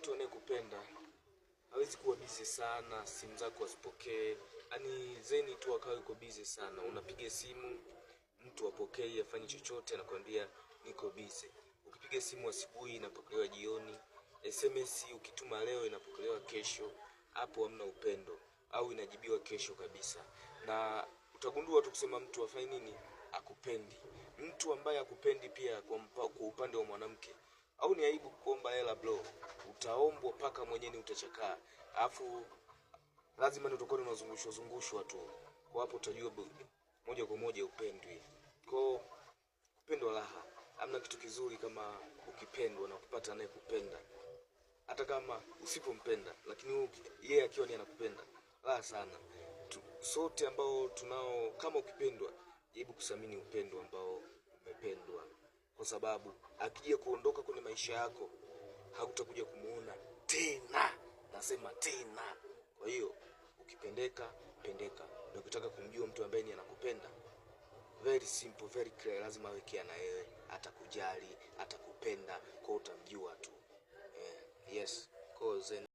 mtu anayekupenda hawezi kuwa busy sana, simu zako asipokee. Yaani zeni tu akawa yuko busy sana. Unapiga simu, mtu apokee, afanye chochote, anakuambia niko busy. Ukipiga simu asubuhi inapokelewa jioni. SMS ukituma leo inapokelewa kesho. Hapo hamna upendo, au inajibiwa kesho kabisa. Na utagundua tu kusema mtu afanye nini, akupendi. Mtu ambaye akupendi pia kwa upande wa mwanamke, au ni aibu kuomba hela bro. Utaombwa paka mwenyewe utachakaa. Alafu lazima ndio utakuwa unazungushwa tu. Kwa hapo utajua moja kwa moja upendwi. Kwa kupendwa raha. Hamna kitu kizuri kama ukipendwa na kupata anayekupenda. Hata kama usipompenda, lakini yeye akiwa ni anakupenda, raha sana. Sote ambao tunao, kama ukipendwa, jaribu kuthamini upendo ambao umependwa. Kwa sababu akija kuondoka kwenye maisha yako, hautakuja kumuona tena. Nasema tena. Kwa hiyo ukipendeka, pendeka. Na ukitaka kumjua mtu ambaye ni anakupenda, very simple, very clear, lazima awe kia na wewe, atakujali, atakupenda, kwa utamjua tu. Yes, cause